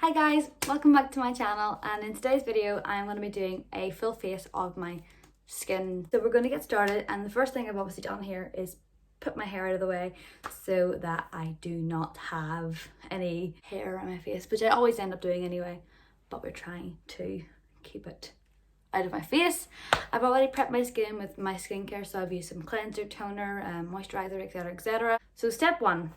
Hi guys, welcome back to my channel, and in today's video I'm going to be doing a full face of my skin. So we're going to get started, and the first thing I've obviously done here is put my hair out of the way so that I do not have any hair on my face, which I always end up doing anyway, but we're trying to keep it out of my face. I've already prepped my skin with my skincare, so I've used some cleanser, toner, moisturizer, etc, etc. So step one,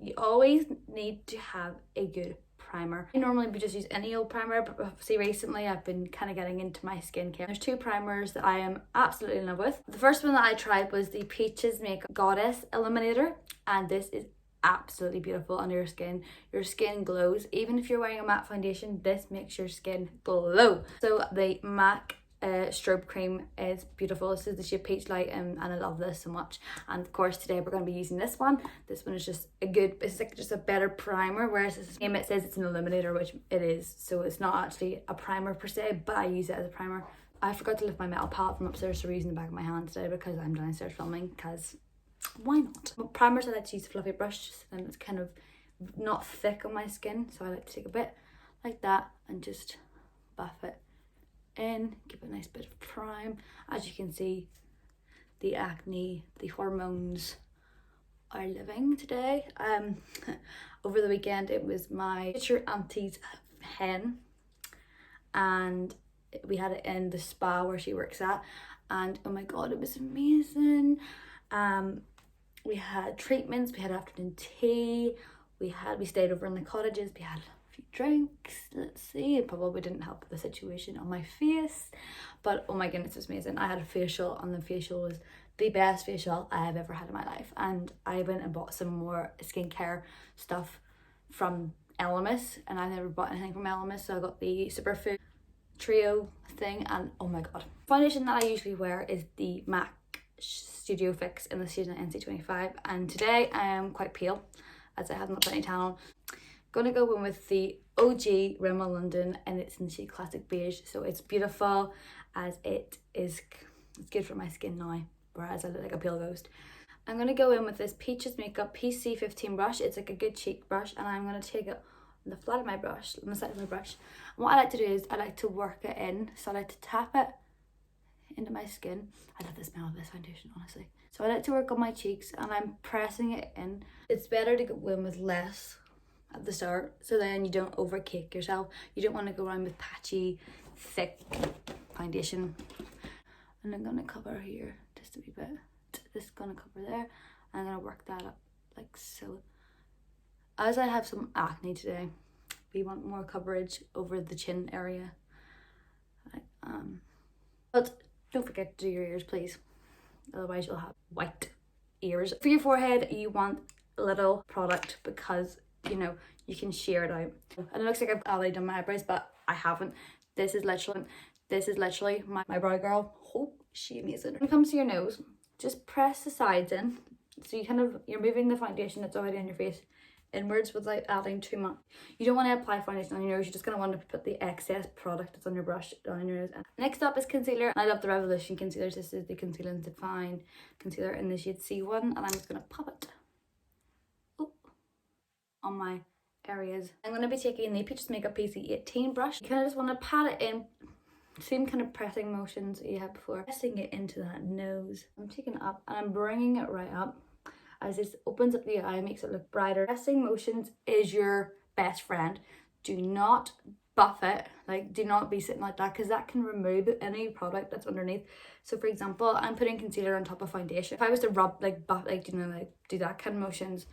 you always need to have a good primer. I normally would just use any old primer, but obviously recently I've been kind of getting into my skincare. There's two primers that I am absolutely in love with. The first one that I tried was the Peaches Makeup Goddess Illuminator, and this is absolutely beautiful on your skin. Your skin glows. Even if you're wearing a matte foundation, this makes your skin glow. So the MAC strobe cream is beautiful. This is the shade Peach Light, and I love this so much. And of course today we're going to be using this one. This one is just a good, it's like just a better primer, whereas this name, it says it's an illuminator, which it is, so it's not actually a primer per se, but I use it as a primer. I forgot to lift my metal palette from upstairs, so we're using the back of my hand today because I'm downstairs filming, because why not? But primers, I like to use a fluffy brush, just then it's kind of not thick on my skin, so I like to take a bit like that and just buff it in, give it a nice bit of prime. As you can see, the acne, the hormones are living today. Over the weekend it was my future auntie's hen, and we had it in the spa where she works at, and oh my god, it was amazing. We had treatments, we had afternoon tea, we stayed over in the cottages, we had drinks. Let's see, it probably didn't help the situation on my face, but oh my goodness, it was amazing. I had a facial, and the facial was the best facial I have ever had in my life. And I went and bought some more skincare stuff from Elemis, and I never bought anything from Elemis, so I got the Superfood Trio thing, and oh my god. Foundation that I usually wear is the MAC Studio Fix in the shade NC25, and today I am quite pale as I haven't put any tan on. Gonna go in with the OG Rimmel London, and it's in the shade Classic Beige, so it's beautiful as it's good for my skin now, whereas I look like a pale ghost. I'm gonna go in with this Peaches Makeup PC15 brush. It's like a good cheek brush, and I'm gonna take it on the flat of my brush, on the side of my brush. And what I like to do is I like to work it in, so I like to tap it into my skin. I love the smell of this foundation, honestly. So I like to work on my cheeks, and I'm pressing it in. It's better to go in with less at the start, so then you don't overcake yourself. You don't want to go around with patchy, thick foundation. And I'm gonna cover here just a wee bit. This is gonna cover there. I'm gonna work that up like so. As I have some acne today, we want more coverage over the chin area. But don't forget to do your ears, please. Otherwise you'll have white ears. For your forehead, you want a little product because you know you can shear it out. And it looks like I've already done my eyebrows, but I haven't. This is literally my brow girl. Oh, she amazing. When it comes to your nose, just press the sides in, so you're moving the foundation that's already on your face inwards without adding too much. You don't want to apply foundation on your nose. You're just going to want to put the excess product that's on your brush on your nose. Next up is concealer. I love the Revolution concealers. This is the Conceal and Define concealer in the shade C1, and I'm just going to pop it on my areas. I'm going to be taking the Peaches Makeup PC18 brush. You kind of just want to pat it in, same kind of pressing motions that you had before, pressing it into that nose. I'm taking it up and I'm bringing it right up as this opens up the eye, makes it look brighter. Pressing motions is your best friend. Do not buff it, like do not be sitting like that, because that can remove any product that's underneath. So for example, I'm putting concealer on top of foundation. If I was to rub, like buff, like you know, like do that kind of motions,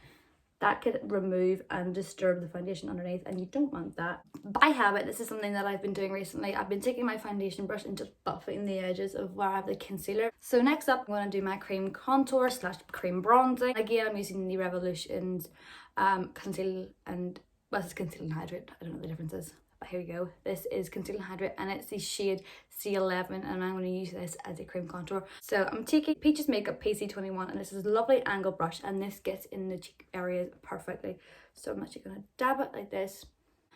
that could remove and disturb the foundation underneath, and you don't want that. By habit, this is something that I've been doing recently. I've been taking my foundation brush and just buffing the edges of where I have the concealer. So next up, I'm going to do my cream contour / cream bronzing. Again, I'm using the Revolution's Conceal and, well, this is Conceal and Hydrate. I don't know what the difference is. But here we go. This is Conceal and Hydrate, and it's the shade C11, and I'm going to use this as a cream contour. So I'm taking Peaches Makeup PC21, and this is a lovely angle brush, and this gets in the cheek areas perfectly. So I'm actually going to dab it like this.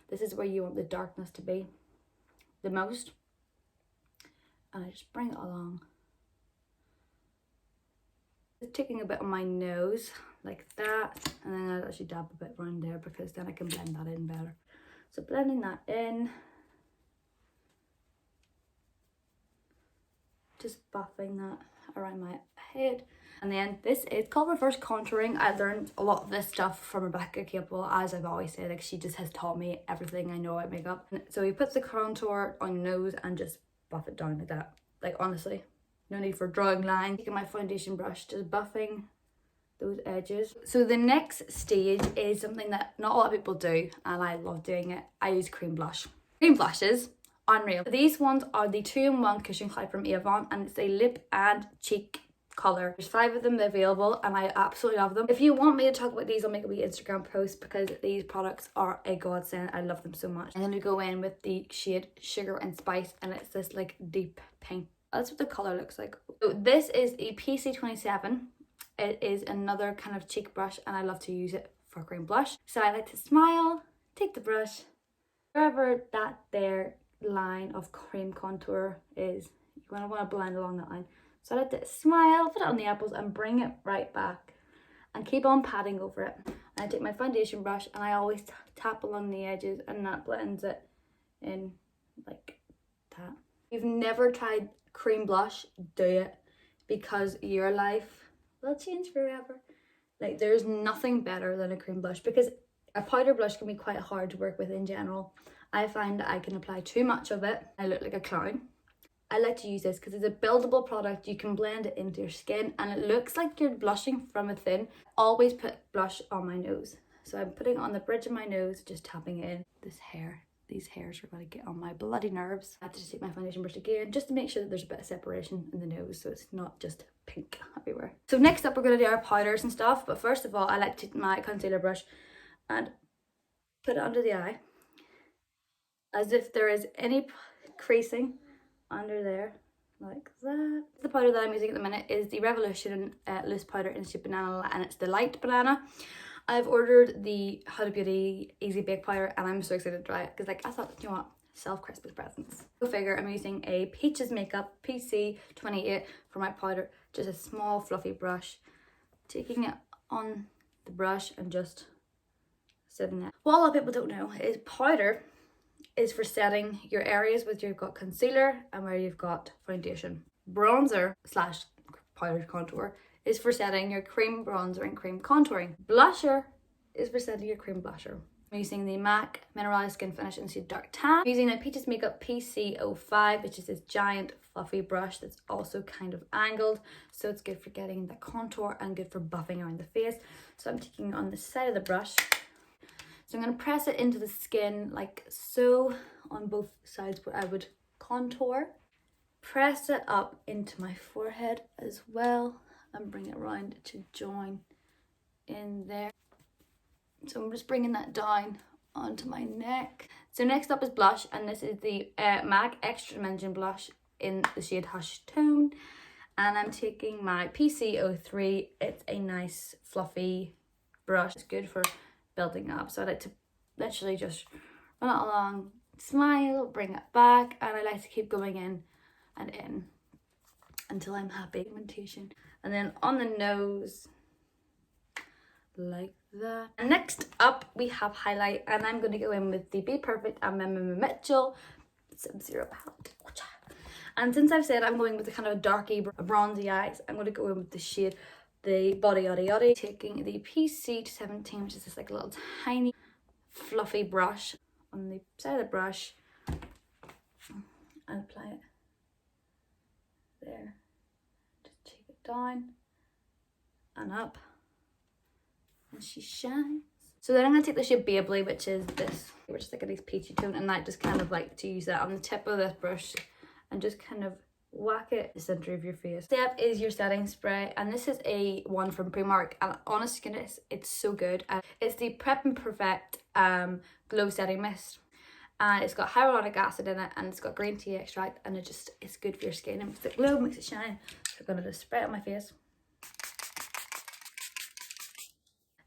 This is where you want the darkness to be the most, and I just bring it along. Just taking a bit on my nose like that, and then I'll actually dab a bit around there because then I can blend that in better. So blending that in. Just buffing that around my head. And then this is called reverse contouring. I learned a lot of this stuff from Rebecca Capel, as I've always said, like she just has taught me everything I know about makeup. So you put the contour on your nose and just buff it down like that. Like honestly, no need for drawing lines. Taking my foundation brush, just buffing those edges. So the next stage is something that not a lot of people do, and I love doing it. I use cream blush. Cream blushes, unreal. These ones are the 2-in-1 Cushion Cloud from Avon, and it's a lip and cheek colour. There's 5 of them available and I absolutely love them. If you want me to talk about these, I'll make a wee Instagram post because these products are a godsend. I love them so much. I'm going to go in with the shade Sugar and Spice, and it's this like deep pink. That's what the colour looks like. So this is a PC27. It is another kind of cheek brush, and I love to use it for cream blush. So I like to smile, take the brush, wherever that there line of cream contour is, you're going to want to blend along that line. So I like to smile, put it on the apples and bring it right back and keep on patting over it. And I take my foundation brush and I always tap along the edges, and that blends it in like that. If you've never tried cream blush, do it, because your life will change forever. Like there's nothing better than a cream blush, because a powder blush can be quite hard to work with in general. I find that I can apply too much of it. I look like a clown. I like to use this because it's a buildable product. You can blend it into your skin and it looks like you're blushing from within. Always put blush on my nose. So I'm putting it on the bridge of my nose, just tapping it in. This hair, these hairs are going to get on my bloody nerves. I have to just take my foundation brush again just to make sure that there's a bit of separation in the nose so it's not just pink everywhere. So next up we're going to do our powders and stuff, but first of all I like to take my concealer brush and put it under the eye as if there is any creasing under there, like that. The powder that I'm using at the minute is the Revolution loose powder in shade Banana, and it's the light banana. I've ordered the Huda Beauty Easy Bake powder and I'm so excited to try it because like I thought, you know what, self-Christmas presents. Go figure, I'm using a Peaches Makeup PC28 for my powder, just a small fluffy brush, taking it on the brush and just setting it. What a lot of people don't know is powder is for setting your areas where you've got concealer and where you've got foundation. Bronzer slash powder contour is for setting your cream bronzer and cream contouring. Blusher is for setting your cream blusher. I'm using the MAC Mineralized Skin Finish in shade Dark Tan. I'm using the Peaches Makeup PC05, which is this giant fluffy brush that's also kind of angled, so it's good for getting the contour and good for buffing around the face. So I'm taking it on the side of the brush. So I'm going to press it into the skin like so on both sides where I would contour. Press it up into my forehead as well and bring it around to join in there. So I'm just bringing that down onto my neck. So next up is blush, and this is the MAC Extra Dimension blush in the shade Hush Tone. And I'm taking my PC03. It's a nice fluffy brush. It's good for building up, so I like to literally just run it along, smile, bring it back, and I like to keep going in and in until I'm happy. Pigmentation, and then on the nose like that. And next up we have highlight, and I'm going to go in with the Be Perfect and Mimi Mitchell Sub-Zero palette. And since I've said I'm going with the kind of darky bronzy eyes, I'm going to go in with the shade the Body Yaddy Yaddy, taking the PC17, which is this like little tiny fluffy brush on the side of the brush, and apply it there. Just take it down and up, and she shines. So then I'm going to take the shade Babley, which is this, which is like a nice peachy tone, and I just kind of like to use that on the tip of this brush and just kind of whack it in the center of your face. Step is your setting spray, and this is a one from Primark, and honest goodness, it's so good. It's the Prep and Perfect Glow Setting Mist, and it's got hyaluronic acid in it, and it's got green tea extract, and it's good for your skin. It makes it glow, makes it shine. So I'm gonna just spray it on my face.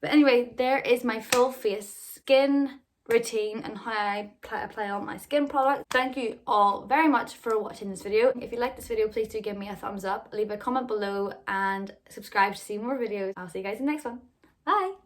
But anyway, there is my full face skin routine and how I apply all my skin products. Thank you all very much for watching this video. If you like this video, please do give me a thumbs up, leave a comment below and subscribe to see more videos. I'll see you guys in the next one. Bye!